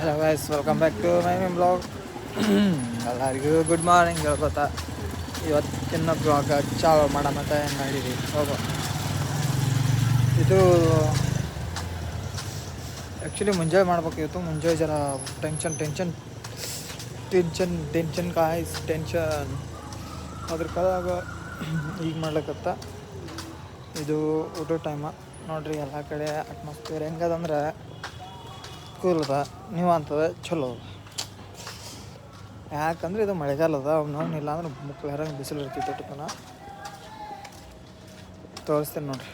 Hello guys, welcome back to my blog. ಎಲ್ಲರಿಗೂ good morning ಹೇಳ್ಕೊತಾ ಇವತ್ತಿನ ಬ್ಲಾಗ್ ಚಾಲು ಮಾಡೋಣಂತ ಮಾಡಿದ್ವಿ. ಹೋಗೋ ಇದು ಆ್ಯಕ್ಚುಲಿ ಮುಂಜಾನೆ ಮಾಡ್ಬೇಕಿತ್ತು. ಮುಂಜಾನೆ ಜರ ಟೆನ್ಷನ್ ಕಾಯ್ಸ್ ಟೆನ್ಷನ್ ಅದ್ರ ಕಾಲಾಗ ಈಗ ಮಾಡ್ಲಿಕ್ಕತ್ತ. ಇದು ಊಟ ಟೈಮ ನೋಡ್ರಿ. ಎಲ್ಲ ಕಡೆ ಅಟ್ಮಾಸ್ಫಿಯರ್ ಹೆಂಗದಂದ್ರೆ ಕೂಲ್ ಅದ, ನೀವು ಅಂತದ ಚಲೋ ಅದ. ಯಾಕಂದ್ರೆ ಇದು ಮಳೆಗಾಲ ಅದ. ಅವ್ನು ಇಲ್ಲ ಅಂದ್ರೆ ಮುಕ್ಕಳರಂಗೆ ಬಿಸಿಲು ಇರ್ತಿತ್ತು. ಒಟ್ಟತನ ತೋರಿಸ್ತೇನೆ ನೋಡ್ರಿ.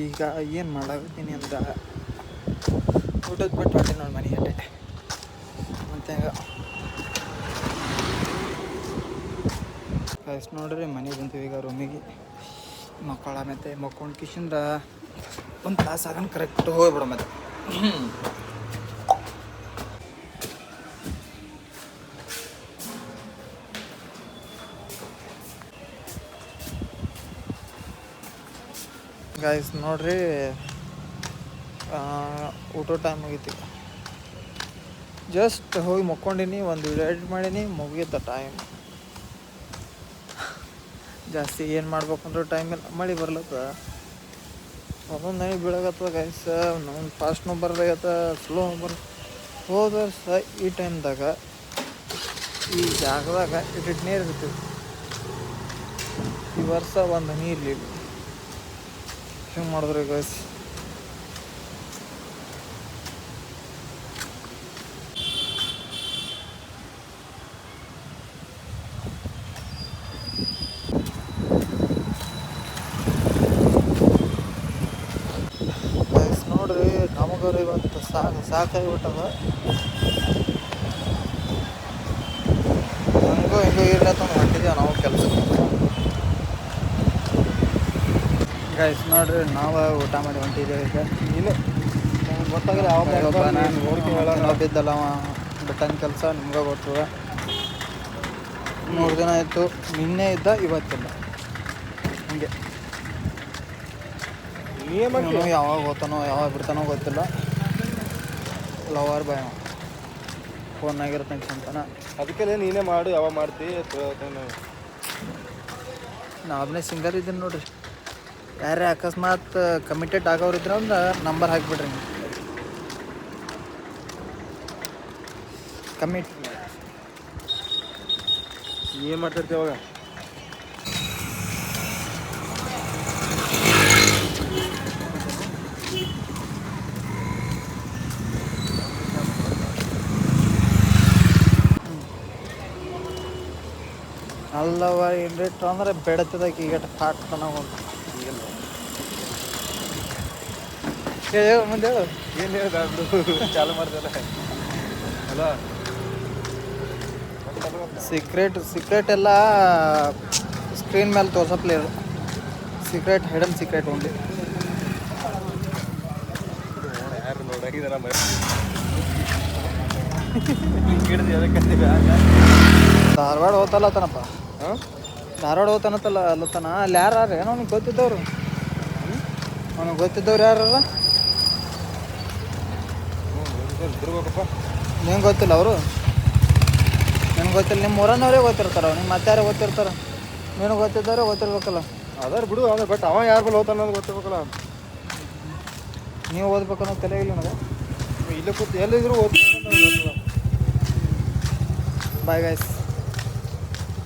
ಈಗ ಏನು ಮಾಡಾಕತ್ತೀನಿ ಅಂದ್ರೆ ಊಟದ ಬಿಟ್ಟು ಹೊಟ್ಟೆ ನೋಡಿ ಮನೆಯಲ್ಲೇ. ಮತ್ತು ಕಳ್ಸಿ ನೋಡ್ರಿ, ಮನೆಗೆ ಬಂತೀವಿ ಈಗ ರೂಮಿಗೆ. ಮತ್ತೆ ಮಕ್ಕೊಂಡು ಕಿಶಿಂದ ಒಂದು ತಾಸು ಆಗಂಡು ಕರೆಕ್ಟ್ ಹೋಗ್ಬಿಡ. ಮತ್ತೆ ಗೈಸ್ ನೋಡ್ರಿ, ಊಟ ಟೈಮ್ ಆಗೈತಿ. ಜಸ್ಟ್ ಹೋಗಿ ಮಕ್ಕೊಂಡಿನಿ, ಒಂದು ವಿಡಿಯೋ ಎಡಿಟ್ ಮಾಡೀನಿ, ಮುಗಿಯುತ್ತ ಟೈಮ್. ಜಾಸ್ತಿ ಏನು ಮಾಡ್ಬೇಕಂದ್ರೆ ಟೈಮ್ ಇಲ್ಲ. ಮಳೆ ಬರ್ಲತ್ತ, ಒಂದೊಂದು ನೈ ಬೀಳಾಗತ್ತದ ಗೈಸ್. ಒಂದು ಫಾಸ್ಟ್ನೂ ಬರ್ಲಾಗತ್ತ, ಸ್ಲೋ ಹೋದ ವರ್ಷ ಈ ಟೈಮ್ದಾಗ ಈ ಜಾಗದಾಗ ಇಟ್ಟಿಟ್ಟು ನೀರು ಇರ್ತೀವಿ. ಈ ವರ್ಷ ಒಂದು ನೀರು ಹೆಂಗೆ ಮಾಡಿದ್ರಿ ಗೈಸ್? ನೋಡ್ರಿ, ನಮಗವ್ರು ಇವತ್ತು ಸಾಕಾಗಿಬಿಟ್ಟದ. ಹಂಗೂ ಹಿಂಗೂ ಇರ್ಲತ್ತ ಹೊಂಟಿದ್ದೀವಿ ನಾವು ಕೆಲಸಕ್ಕೆ. ಗೈಸ್ ನೋಡ್ರಿ, ನಾವು ಊಟ ಮಾಡಿ ಹೊಂಟಿದ್ದೇವೆ ಈಗ. ಇಲ್ಲ ಗೊತ್ತಾಗಲ್ಲ ಯಾವ ಬಿದ್ದಲ್ಲ ಅವ ಬೆಟ್ಟನ ಕೆಲಸ. ನಿಮ್ಗೆ ಗೊತ್ತದ, 3 ದಿನ ಆಯಿತು. ನಿನ್ನೆ ಇದ್ದ, ಇವತ್ತಿಲ್ಲ. ಹಂಗೆ ಯಾವಾಗ ಹೋಗ್ತಾನೋ ಯಾವಾಗ ಬಿಡ್ತಾನೋ ಗೊತ್ತಿಲ್ಲ. ಲವರ್ ಬಾಯ್ ಫೋನ್ನಾಗಿರೋ ಟೆನ್ಷನ್. ಅದಕ್ಕೆ ನೀನೇ ಮಾಡು, ಯಾವಾಗ ಮಾಡ್ತಿ. ನಾವೇ ಸಿಂಗರ್ ಇದ್ದೀನಿ ನೋಡ್ರಿ. ಯಾರೇ ಅಕಸ್ಮಾತ್ ಕಮಿಟೆಡ್ ಆಗೋರು ಇದ್ರೆ ಅಂದ್ರೆ ನಂಬರ್ ಹಾಕಿಬಿಡ್ರಿ. ನೀವು ಕಮಿಟ್ ಏನು ಮಾತಾಡ್ತೀವಿ ಅವಾಗ? ಅಲ್ಲವ ಇನ್ರಿಟ್ಟು ಅಂದ್ರೆ ಬೆಡತದಕ್ಕೆ ಈಗ ಪಾಟ್ ತನಗೊಂಡು ಮುಂದೆ ಹೇಳು. ಏನು ಹೇಳ್ದು ಚಾಲು ಮಾಡ್ದಲ್ಲ. ಅಲ್ಲ ಸೀಕ್ರೆಟ್ ಎಲ್ಲ ಸ್ಕ್ರೀನ್ ಮೇಲೆ ತೋರ್ಸಪ್ಲೇ ಇರು. Hidden secret only. ಯಾರು ನೋಡಾಗಿದಾರ ಧಾರವಾಡ ಹೋಗ್ತಲ್ಲತ್ತನಪ್ಪ. ಧಾರವಾಡ ಹೋಗ್ತಾನತ್ತಲ್ಲ ಅಲ್ಲತ್ತನ. ಅಲ್ಲಿ ಯಾರು ಏನೋ ಅವ್ನಿಗೆ ಗೊತ್ತಿದ್ದವ್ರು. ಅವ್ನಿಗೆ ಗೊತ್ತಿದ್ದವ್ರು ಯಾರ? ಇರ್ಬೇಕಪ್ಪ. ನಿಂಗೆ ಗೊತ್ತಿಲ್ಲ ಅವರು? ನಿಮ್ಗೆ ಗೊತ್ತಿಲ್ಲ? ನಿಮ್ಮ ಊರನ್ನವರೇ ಗೊತ್ತಿರ್ತಾರ. ಅವ್ನಿಗೆ ಮತ್ತೆ ಯಾರೇ ಗೊತ್ತಿರ್ತಾರೆ? ನೀನು ಗೊತ್ತಿದ್ದವ್ರೆ ಗೊತ್ತಿರ್ಬೇಕಲ್ಲ. ಅದಾರ ಬಿಡು. ಅಂದ್ರೆ ಬಟ್ ಅವ ಯಾರು ಬಲ್ಲಿ ಹೋಗ್ತಾನ ಅನ್ನೋದು ಗೊತ್ತಿರ್ಬೇಕಲ್ಲ. ನೀವು ಓದ್ಬೇಕು ಅನ್ನೋ ತಲೆ ಇಲ್ಲ ನನಗೆ. ಇಲ್ಲೇ ಕೂತು ಎಲ್ಲಿದ್ರು ಓದ್ಬೇಕು. Bye guys.